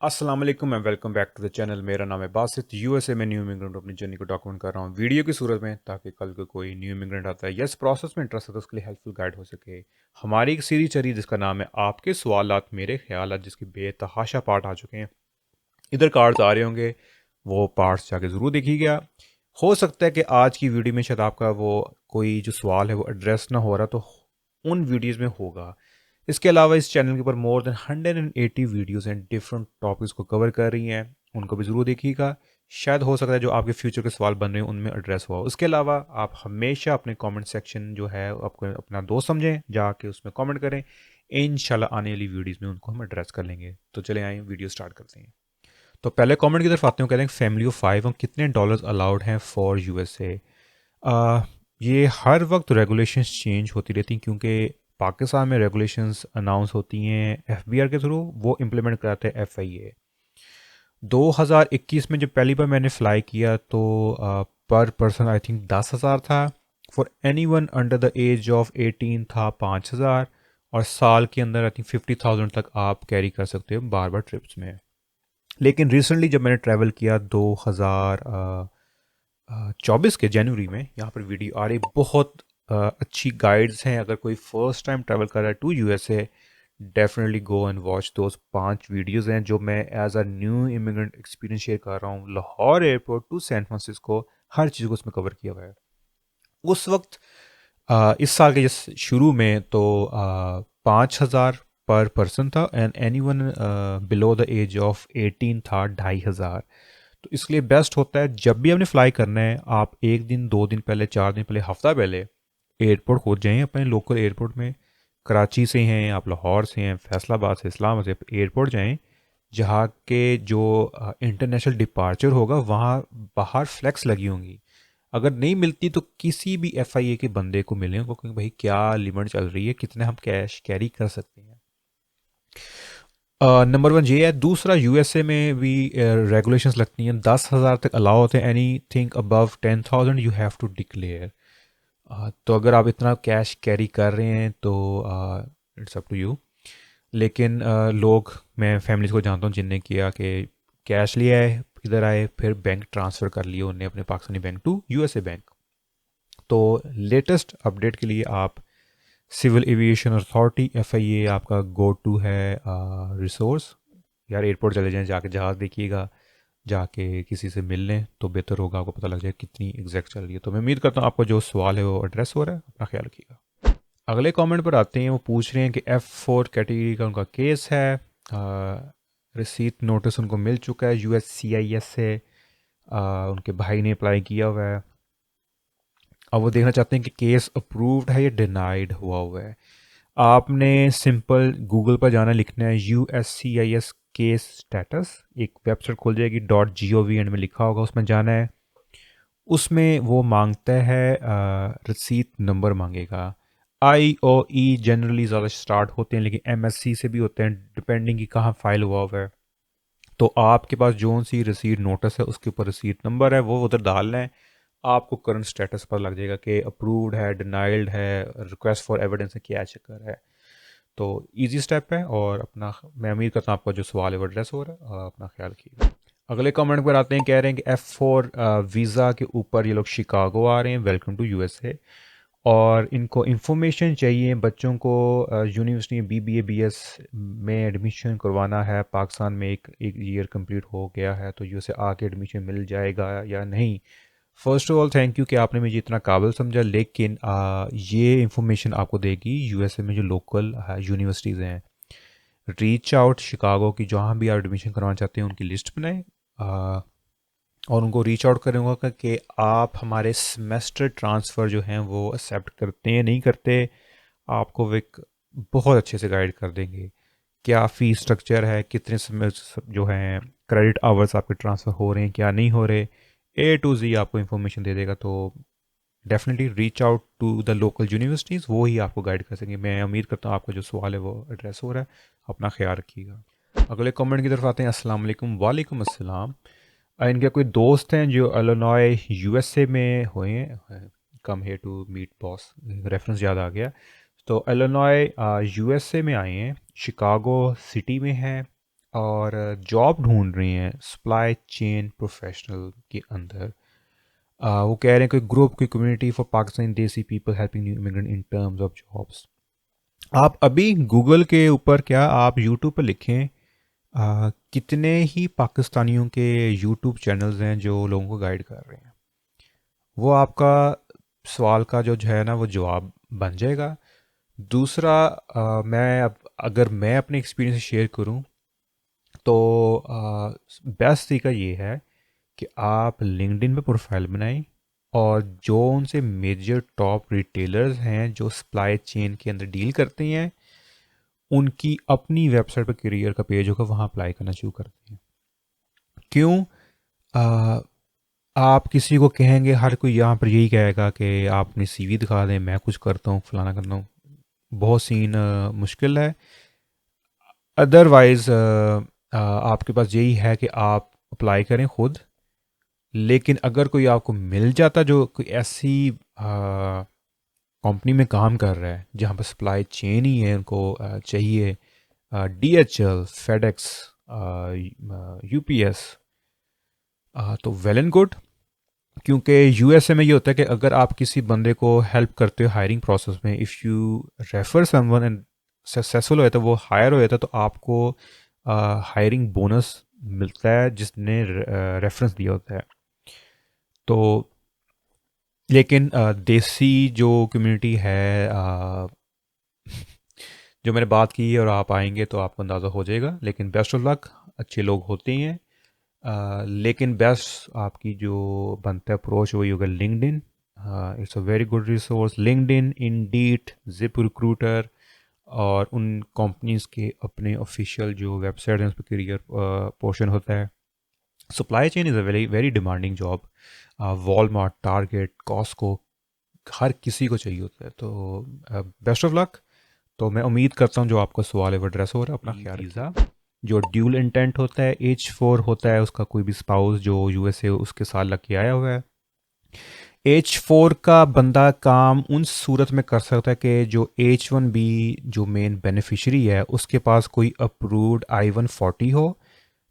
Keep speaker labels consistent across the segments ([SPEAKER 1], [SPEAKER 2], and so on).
[SPEAKER 1] अस्सलाम वालेकुम and welcome back to the channel. मेरा नाम है बासित। यूएसए में न्यू इमिग्रेंट अपनी जर्नी को डॉक्यूमेंट कर रहा हूँ वीडियो की सूरत में, ताकि कल को कोई न्यू इमिग्रेंट आता है या इस प्रोसेस में इंटरेस्ट है तो उसके लिए हेल्पफुल गाइड हो सके। हमारी एक सीरीज चली जिसका नाम है आपके सवालात मेरे ख्यालात, जिसके बेतहाशा पार्ट आ चुके हैं। इधर कार्ड्स आ रहे होंगे, वो पार्ट्स जाके ज़रूर देखिएगा। हो सकता है कि आज की वीडियो में शायद आपका वो कोई जो सवाल है वो एड्रेस ना हो रहा, तो उन वीडियोज़ में होगा। इसके अलावा इस चैनल के ऊपर more than 180 videos and different topics को कवर कर रही हैं, उनको भी ज़रूर देखिएगा। शायद हो सकता है जो आपके फ्यूचर के सवाल बन रहे हैं उनमें एड्रेस हुआ। उसके अलावा आप हमेशा अपने कमेंट सेक्शन जो है आपको अपना दोस्त समझें, जाके उसमें कमेंट करें। इंशाल्लाह आने वाली वीडियोज़ में उनको हम एड्रेस कर लेंगे। तो चले आए वीडियो स्टार्ट करते हैं। तो पहले कमेंट की तरफ आते हैं। कहते हैं फैमिली ऑफ 5 हम कितने डॉलर्स अलाउड हैं फॉर यूएसए। ये हर वक्त रेगुलेशंस चेंज होती रहती हैं, क्योंकि पाकिस्तान में रेगुलेशंस अनाउंस होती हैं एफबीआर के थ्रू, वो इम्प्लीमेंट कराते हैं एफआईए। 2021 में जब पहली बार मैंने फ़्लाई किया तो पर पर्सन आई थिंक 10,000 था। For anyone under the age of 18 था 5,000। और साल के अंदर आई थिंक 50,000 तक आप कैरी कर सकते हो बार बार ट्रिप्स में। लेकिन रिसेंटली जब मैंने ट्रैवल किया 2024 के जनवरी में, यहाँ पर वीडियो आ रही बहुत अच्छी गाइड्स हैं। अगर कोई फर्स्ट टाइम ट्रैवल कर रहा है to USA, definitely go and watch those 5 videos हैं जो मैं as a new immigrant experience share कर रहा हूँ। Lahore airport to San Francisco, हर चीज़ को उसमें कवर किया हुआ है। उस वक्त इस साल के जिस शुरू में तो 5,000 पर पर्सन था, and anyone below the age of 18 था 2,500। तो इसलिए बेस्ट होता है जब भी आपने फ्लाई करना है, आप एक दिन 2 दिन पहले, 4 दिन पहले, हफ्ता पहले एयरपोर्ट खोज जाएं अपने लोकल एयरपोर्ट में। कराची से हैं आप, लाहौर से हैं, फैसलाबाद से, इस्लामाबाद से एयरपोर्ट जाएं, जहाँ के जो इंटरनेशनल डिपार्चर होगा वहाँ बाहर फ्लैक्स लगी होंगी। अगर नहीं मिलती तो किसी भी एफआईए के बंदे को मिलें, उनको कहें भाई क्या लिमिट चल रही है, कितने हम कैश कैरी कर सकते हैं। नंबर वन ये है। दूसरा, यूएसए में भी रेगुलेशंस लगती हैं, 10,000 तक अलाउ होते हैं। Anything above 10,000 you have to declare. तो अगर आप इतना कैश कैरी कर रहे हैं तो इट्स अप टू यू। लेकिन लोग, मैं फैमिलीज को जानता हूँ जिनने किया कि कैश लिया है, इधर आए, फिर बैंक ट्रांसफ़र कर लिए उन्हें अपने Pakistani bank to USA bank. तो लेटेस्ट अपडेट के लिए आप सिविल एविएशन अथॉरिटी एफआईए आपका गो टू है रिसोर्स। यार एयरपोर्ट चले जाएं, जाके जहाज़ देखिएगा, जाके किसी से मिल लें तो बेहतर होगा, आपको पता लग जाए कितनी एग्जैक्ट चल रही है। तो मैं उम्मीद करता हूँ आपको जो सवाल है वो एड्रेस हो रहा है। अपना ख्याल रखिएगा। अगले कमेंट पर आते हैं। वो पूछ रहे हैं कि F4 कैटेगरी का उनका केस है, रिसीट नोटिस उनको मिल चुका है USCIS से, उनके भाई ने अप्लाई किया हुआ है। अब वो देखना चाहते हैं कि केस अप्रूव्ड है या डिनाइड हुआ है। आपने सिंपल गूगल पर जाना, लिखना है USCIS केस स्टेटस, एक वेबसाइट खुल जाएगी .gov एंड में लिखा होगा, उसमें जाना है। उसमें वो मांगता है रसीद नंबर मांगेगा। IOE जनरली ज़्यादा स्टार्ट होते हैं, लेकिन MSC से भी होते हैं, डिपेंडिंग कि कहाँ फाइल हुआ है। तो आपके पास जो सी रसीद नोटिस है उसके ऊपर रसीद नंबर है, वो उधर डालना है। आपको करंट स्टेटस पता लग जाएगा कि अप्रूव्ड है, डिनाइल्ड है, रिक्वेस्ट फॉर एविडेंस है, क्या चक्कर है। तो इजी स्टेप है। और अपना, मैं उम्मीद करता हूँ आपका जो सवाल है वो एड्रेस हो रहा है। और अपना ख्याल रखिएगा। अगले कमेंट पर आते हैं। कह रहे हैं कि F4 वीज़ा के ऊपर ये लोग शिकागो आ रहे हैं, वेलकम टू यूएसए। और इनको इंफॉर्मेशन चाहिए, बच्चों को यूनिवर्सिटी BBA BS में एडमिशन करवाना है। पाकिस्तान में एक एक ईयर कंप्लीट हो गया है, तो यूएसए आके एडमिशन मिल जाएगा या नहीं। First of all thank you कि आपने मुझे इतना काबिल समझा। लेकिन ये इंफॉर्मेशन आपको देगी यूएसए में जो लोकल यूनिवर्सिटीज़ हैं। रीच आउट शिकागो की, जहाँ भी आप एडमिशन करवाना चाहते हैं उनकी लिस्ट बनाएं, और उनको रीच आउट करूँगा कि आप हमारे सेमेस्टर ट्रांसफ़र जो हैं वो एक्सेप्ट करते हैं नहीं करते। आपको वो एक बहुत अच्छे से गाइड कर देंगे। क्या फ़ीस स्ट्रक्चर है, कितने समय जो हैं क्रेडिट आवर्स आपके ट्रांसफ़र हो रहे हैं, क्या नहीं हो रहे, A to Z आपको इन्फॉर्मेशन दे देगा। तो definitely reach out to the local universities, वो ही आपको गाइड कर सकेंगे। मैं उम्मीद करता हूँ आपका जो सवाल है वो एड्रेस हो रहा है। अपना ख्याल रखिएगा। अगले कमेंट की तरफ आते हैं। अस्सलाम वालेकुम। वालेकुम अस्सलाम। इनके कोई दोस्त हैं जो इलिनॉय यूएसए में हुए हैं, come here to meet boss, reference याद आ गया। तो इलिनॉय यूएसए में आए हैं, शिकागो सिटी में है। और जॉब ढूंढ रहे हैं सप्लाई चेन प्रोफेशनल के अंदर। वो कह रहे हैं कोई ग्रुप, कोई कम्युनिटी फॉर पाकिस्तानी देसी people helping new immigrant in terms of jobs. आप अभी गूगल के ऊपर, क्या आप यूट्यूब पर लिखें, कितने ही पाकिस्तानियों के यूट्यूब चैनल्स हैं जो लोगों को गाइड कर रहे हैं। वो आपका सवाल का जो है ना वो जवाब बन जाएगा। दूसरा, मैं अब अगर मैं अपने एक्सपीरियंस से शेयर करूं तो बेस्ट तरीका ये है कि आप लिंक्डइन पे प्रोफाइल बनाएं और जो उनसे मेजर टॉप रिटेलर्स हैं जो सप्लाई चेन के अंदर डील करते हैं, उनकी अपनी वेबसाइट पर करियर का पेज होगा, वहाँ अप्लाई करना शुरू करते हैं। क्यों? आ, आप किसी को कहेंगे, हर कोई यहाँ पर यही कहेगा कि आप अपनी सीवी दिखा दें, मैं कुछ करता हूँ, फलाना करता हूँ। बहुत सीन मुश्किल है। अदरवाइज़ आपके पास यही है कि आप अप्लाई करें खुद। लेकिन अगर कोई आपको मिल जाता जो कोई ऐसी कंपनी में काम कर रहा है जहाँ पर सप्लाई चेन ही है, उनको चाहिए, DHL, फेडेक्स, UPS, तो वेल एंड गुड। क्योंकि यूएसए में ये होता है कि अगर आप किसी बंदे को हेल्प करते हो हायरिंग प्रोसेस में, if you refer someone and successful हो जाता है, वो हायर हो जाता है, तो आपको हायरिंग बोनस मिलता है जिसने रेफरेंस दिया होता है। तो लेकिन देसी जो कम्युनिटी है, जो मैंने बात की है, और आप आएंगे तो आपको अंदाज़ा हो जाएगा। लेकिन बेस्ट ऑफ लक, अच्छे लोग होते ही हैं। लेकिन बेस्ट आपकी जो बनता है अप्रोच वही होगा LinkedIn. It's a very good resource, LinkedIn, Indeed, zip recruiter, और उन कंपनीज के अपने ऑफिशियल जो वेबसाइट हैं उस पर करियर पोर्शन होता है। Supply chain is a very very demanding job. Walmart, Target, Costco, हर किसी को चाहिए होता है। तो बेस्ट ऑफ लक। तो मैं उम्मीद करता हूँ जो आपका सवाल है वो एड्रेस हो रहा है। अपना ख्याल वीज़ा जो ड्यूल इंटेंट होता है, H4 होता है, उसका कोई भी स्पाउस जो यूएसए उसके साथ लग के आया हुआ है। H4 का बंदा काम उन सूरत में कर सकता है कि जो H1B जो मेन बेनिफिशरी है उसके पास कोई अप्रूव्ड I-140 हो।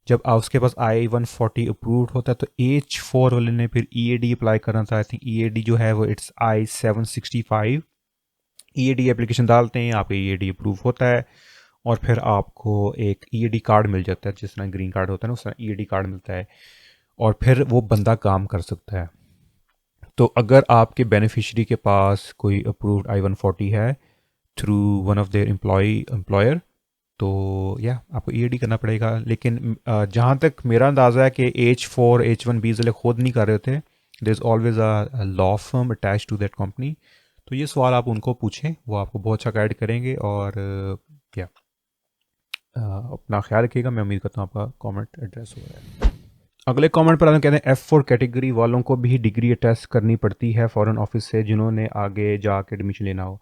[SPEAKER 1] जब उसके पास I-140 अप्रूव्ड होता है तो H4 वाले ने फिर EAD अप्लाई करना था। आई थिंक EAD जो है वो इट्स I-765। EAD एप्लीकेशन डालते हैं, आपका EAD अप्रूव होता है, और फिर आपको एक EAD कार्ड मिल जाता है, जिस तरह ग्रीन कार्ड होता है ना उस तरह EAD कार्ड मिलता है, और फिर वो बंदा काम कर सकता है। तो अगर आपके बेनिफिशरी के पास कोई अप्रूव्ड I-140 है through one of their employer, तो या आपको EAD करना पड़ेगा। लेकिन जहाँ तक मेरा अंदाज़ा है कि H4 H1B वाले खुद नहीं कर रहे थे, there is always a law firm attach to that company. तो ये सवाल आप उनको पूछें, वो आपको बहुत अच्छा गाइड करेंगे। और क्या अपना ख्याल रखिएगा। मैं उम्मीद करता हूँ आपका कमेंट एड्रेस हो रहा है। अगले कमेंट पर हम कहते हैं F4 कैटेगरी वालों को भी डिग्री अटेस्ट करनी पड़ती है फॉरेन ऑफिस से जिन्होंने आगे जाके एडमिशन लेना हो।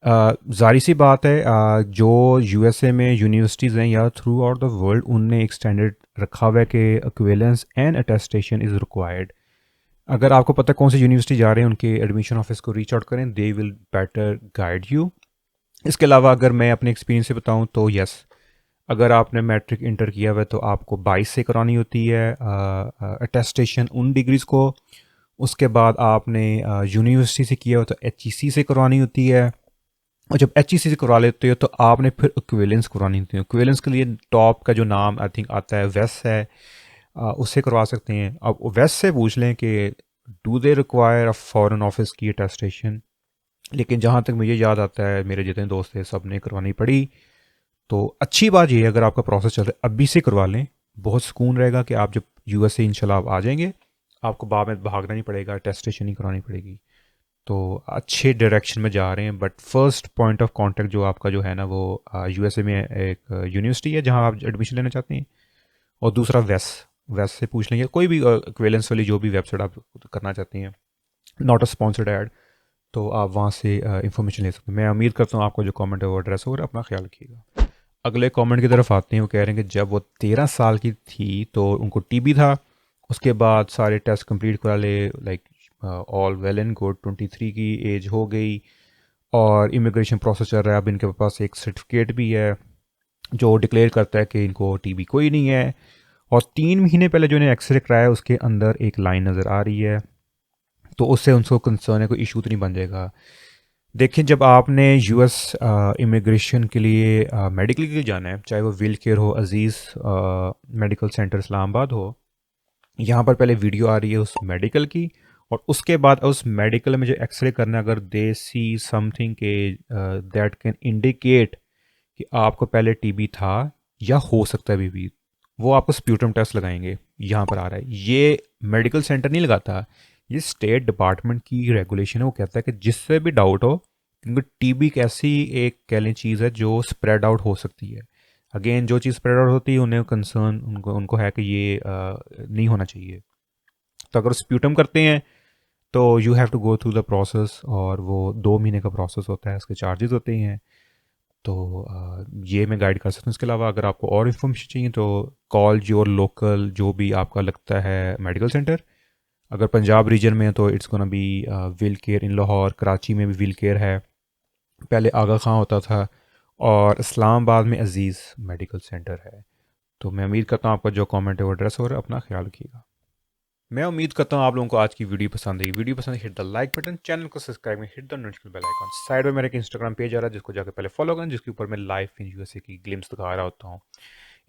[SPEAKER 1] जारी सी बात है, जो यूएसए में यूनिवर्सिटीज़ हैं या थ्रू आउट द वर्ल्ड, उनने एक स्टैंडर्ड रखा हुआ है कि equivalence and attestation is required. अगर आपको पता है कौन सी यूनिवर्सिटी जा रहे हैं, उनके एडमिशन ऑफिस को रीच आउट करें, they will better guide you. इसके अलावा अगर मैं अपने एक्सपीरियंस से बताऊं तो यस, अगर आपने मैट्रिक इंटर किया हुआ है तो आपको 22 से करानी होती है अटेस्टेशन उन डिग्रीज़ को। उसके बाद आपने यूनिवर्सिटी से किया हो तो HEC से करवानी होती है, और जब HEC से करवा लेते हो तो आपने फिर इक्विवेलेंस करवानी होती है। इक्विवेलेंस के लिए टॉप का जो नाम आई थिंक आता है वेस है, उससे करवा सकते हैं। अब वेस्ट से पूछ लें कि do they require a foreign office की अटेस्टेशन। लेकिन जहाँ तक मुझे याद आता है, मेरे जितने दोस्त थे सब ने करवानी पड़ी। तो अच्छी बात ये है, अगर आपका प्रोसेस चल रहा है अभी से करवा लें, बहुत सुकून रहेगा कि आप जब यूएसए इंशाल्लाह आप आ जाएंगे, आपको बाद में भागना नहीं पड़ेगा, टेस्टेशन नहीं करानी पड़ेगी। तो अच्छे डायरेक्शन में जा रहे हैं। But first point of contact जो आपका जो है ना वो यूएसए में एक यूनिवर्सिटी है जहाँ आप एडमिशन लेना चाहते हैं, और दूसरा वेस से पूछ लेंगे, कोई भी इक्विवेलेंस वाली जो भी वेबसाइट आप करना चाहते हैं, नॉट अ स्पॉन्सर्ड ऐड, तो आप वहाँ से इंफॉर्मेशन ले सकते हैं। मैं उम्मीद करता हूँ आपको जो कमेंट है वो एड्रेस हो, और अपना ख्याल रखिएगा। अगले कमेंट की तरफ आते हैं। वो कह रहे हैं कि जब वो 13 साल की थी तो उनको टीबी था, उसके बाद सारे टेस्ट कंप्लीट करा ले, like all well and good, 23 की एज हो गई और इमिग्रेशन प्रोसेस चल रहा है। अब इनके पास एक सर्टिफिकेट भी है, जो डिक्लेयर करता है कि इनको टीबी कोई नहीं है। और 3 महीने पहले जो इन्हें एक्सरे कराया उसके अंदर एक लाइन नज़र आ रही है, तो उससे उनको कंसर्न है, कोई इशू तो नहीं बन जाएगा। देखिए, जब आपने यूएस इमिग्रेशन के लिए मेडिकल के लिए जाना है, चाहे वो विल केयर हो, अजीज़ मेडिकल सेंटर इस्लामाबाद हो, यहाँ पर पहले वीडियो आ रही है उस मेडिकल की, और उसके बाद उस मेडिकल में जो एक्सरे करना है, अगर दे सी समथिंग के दैट कैन इंडिकेट कि आपको पहले टीबी था या हो सकता है अभी भी, वो आपको स्प्यूटम टेस्ट लगाएंगे। यहाँ पर आ रहा है, ये मेडिकल सेंटर नहीं लगाता, ये स्टेट डिपार्टमेंट की रेगुलेशन है। वो कहता है कि जिससे भी डाउट हो, क्योंकि टीबी एक ऐसी एक कह लें चीज़ है जो स्प्रेड आउट हो सकती है। अगेन, जो चीज़ स्प्रेड आउट होती है उन्हें कंसर्न उनको उनको है कि ये नहीं होना चाहिए। तो अगर स्प्यूटम करते हैं तो you have to go through the process, और वो 2 महीने का प्रोसेस होता है, उसके चार्जेस होते हैं। तो ये मैं गाइड कर सकता हूँ। इसके अलावा अगर आपको और इन्फॉर्मेशन चाहिए तो कॉल योर लोकल, जो भी आपका लगता है मेडिकल सेंटर। अगर पंजाब रीजन में है तो it's gonna be will care इन लाहौर, कराची में भी विल केयर है, पहले आगा खां होता था, और इस्लामाबाद में अजीज़ मेडिकल सेंटर है। तो मैं उम्मीद करता हूँ आपका जो कमेंट है वो एड्रेस हो रहा है। अपना ख्याल रखिएगा। मैं उम्मीद करता हूँ आप लोगों को आज की वीडियो पसंद आई। वीडियो पसंद, hit the like button, channel को सब्सक्राइब में hit the notification bell icon. Side में मेरा एक इंस्टाग्राम पेज आ रहा है जिसको जाकर पहले फॉलो करें, जिसके ऊपर मैं लाइफ इन यूएसए की ग्लिम्स दिखा रहा होता हूँ।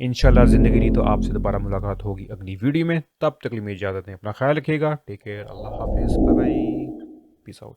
[SPEAKER 1] इंशाल्लाह ज़िंदगी रही तो आपसे दोबारा मुलाकात होगी अगली वीडियो में। तब तक के लिए मेरी इजाज़त दें, अपना ख्याल रखिएगा। टेक केयर, अल्लाह हाफिज़, बाय बाय, पीस आउट।